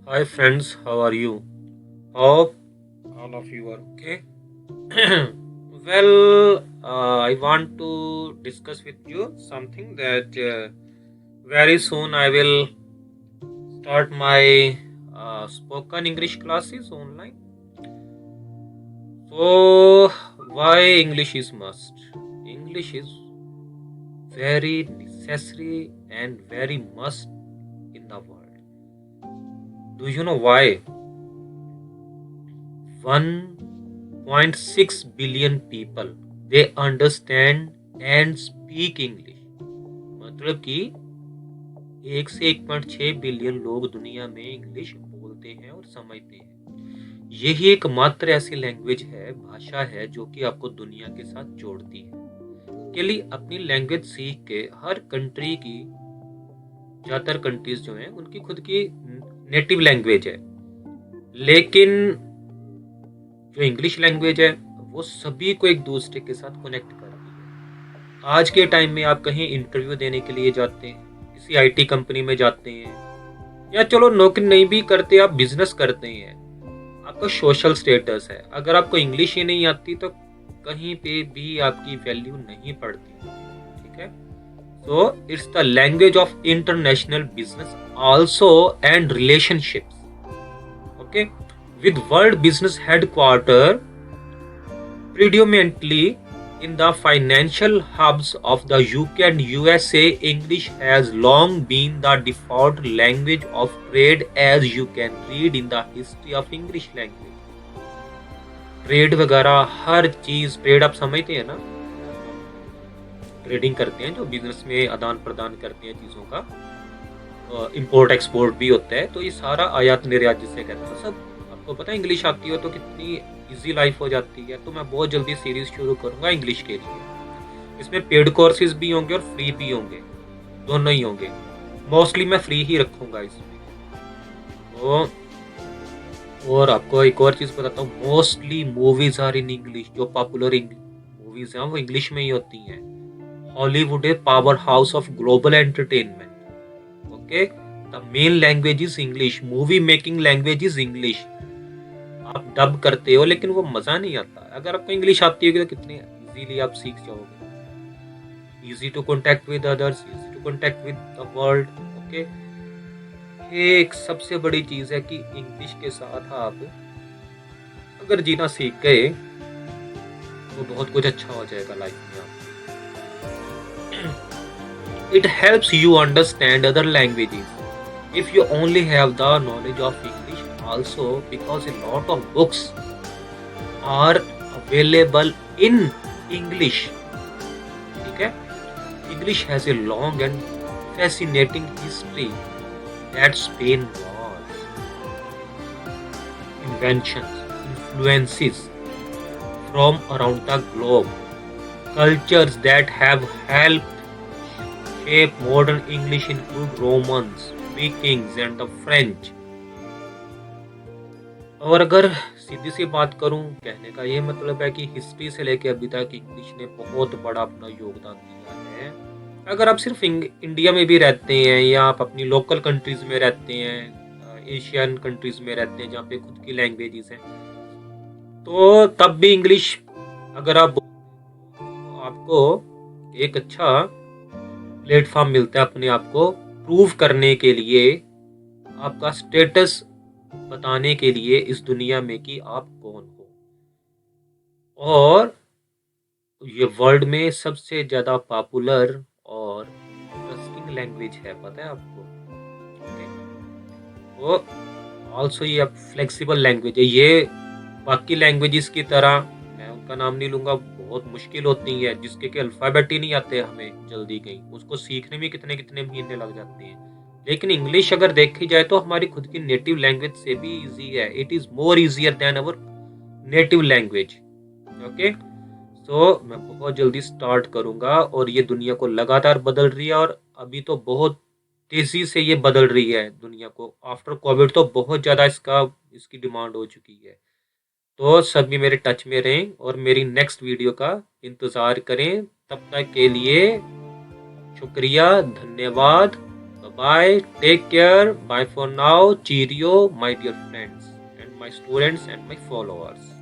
Hi friends, how are you? Hope all of you are okay. I want to discuss with you something that very soon I will start my spoken English classes online. So, why English is must? English is very necessary and very must in the world. Do you know why? 1.6 billion people they understand and speak English. मतलब कि 1 से 1.6 billion लोग दुनिया में English बोलते हैं और समझते हैं। यही एकमात्र ऐसी लैंग्वेज है, भाषा है जो कि आपको दुनिया के साथ जोड़ती है। के लिए अपनी लैंग्वेज सीख के हर कंट्री की ज्यादातर कंट्रीज जो हैं उनकी खुद की नेटिव लैंग्वेज है, लेकिन जो इंग्लिश लैंग्वेज है वो सभी को एक दूसरे के साथ कनेक्ट करती है। आज के टाइम में आप कहीं इंटरव्यू देने के लिए जाते हैं, किसी आईटी कंपनी में जाते हैं, या चलो नौकरी नहीं भी करते, आप बिजनेस करते हैं, आपका सोशल स्टेटस है, अगर आपको इंग्लिश ही नहीं आती तो कहीं पे भी आपकी वैल्यू नहीं पड़ती। ठीक है, so it's the language of international business also and relationships. Okay, with world business headquarter predominantly in the financial hubs of the UK and USA, English has long been the default language of trade, as you can read in the history of English language. Trade वगैरह हर चीज, trade आप समझते हैं ना, trading करते हैं जो business में आदान प्रदान करते हैं चीजों का, इंपोर्ट एक्सपोर्ट भी होता है, तो ये सारा आयात निर्यात जिसे कहते हैं सब आपको पता है। इंग्लिश आती हो तो कितनी इजी लाइफ हो जाती है। तो मैं बहुत जल्दी सीरीज शुरू करूंगा इंग्लिश के लिए। इसमें पेड कोर्सेज भी होंगे और फ्री भी होंगे, दोनों ही होंगे। मोस्टली मैं फ्री ही रखूंगा इसमें। तो और आपको एक और चीज बताता हूँ, mostly movies are in English. जो पॉपुलर मूवीज हैं वो इंग्लिश में ही होती हैं। Hollywood is powerhouse of global entertainment. Okay, the main language is English. Movie making language is English. आप डब करते हो लेकिन वो मजा नहीं आता। अगर आपको इंग्लिश आती होगी तो कितने इजीली आप सीख जाओगे। Easy to contact with others, easy to contact with the world. Okay, एक सबसे बड़ी चीज है कि इंग्लिश के साथ आप अगर जीना सीख गए तो बहुत कुछ अच्छा हो जाएगा लाइफ में। It helps you understand other languages if you only have the knowledge of English also, because a lot of books are available in English. ठीक है, English has a long and fascinating history that span wars, inventions, influences from around the globe, cultures that have helped shape modern English include Romans, Vikings and the French. और अगर सीधी सी बात करूं, कहने का ये मतलब है कि हिस्ट्री से लेके अभी तक इंग्लिश ने बहुत बड़ा अपना योगदान दिया है। अगर आप सिर्फ इंडिया में भी रहते हैं या आप अपनी लोकल कंट्रीज में रहते हैं, एशियन कंट्रीज में रहते हैं जहाँ पे खुद की लैंग्वेजेस हैं, तो तब भी इंग्लिश अगर आप तो आपको एक अच्छा प्लेटफॉर्म मिलता है अपने आप को प्रूव करने के लिए, आपका स्टेटस बताने के लिए इस दुनिया में कि आप कौन हो। और ये वर्ल्ड में सबसे ज्यादा पॉपुलर और इंटरेस्टिंग लैंग्वेज है, पता है आपको। तो ऑल्सो ये फ्लेक्सिबल लैंग्वेज है। ये बाकी लैंग्वेजेस की तरह, मैं उनका नाम नहीं लूंगा, बहुत मुश्किल होती है, जिसके के अल्फाबेट ही नहीं आते हमें जल्दी कहीं, उसको सीखने में कितने कितने महीने लग जाते हैं। लेकिन इंग्लिश अगर देखी जाए तो हमारी खुद की नेटिव लैंग्वेज से भी इजी है। It is more easier than our native language. Okay, so मैं बहुत जल्दी स्टार्ट करूंगा और ये दुनिया को लगातार बदल रही है, और अभी तो बहुत तेजी से ये बदल रही है दुनिया को। आफ्टर कोविड तो बहुत ज्यादा इसकी डिमांड हो चुकी है। तो सभी मेरे टच में रहें और मेरी नेक्स्ट वीडियो का इंतज़ार करें। तब तक के लिए शुक्रिया, धन्यवाद। Bye. Take care. Bye for now. Cheerio, my dear friends and my students and my followers.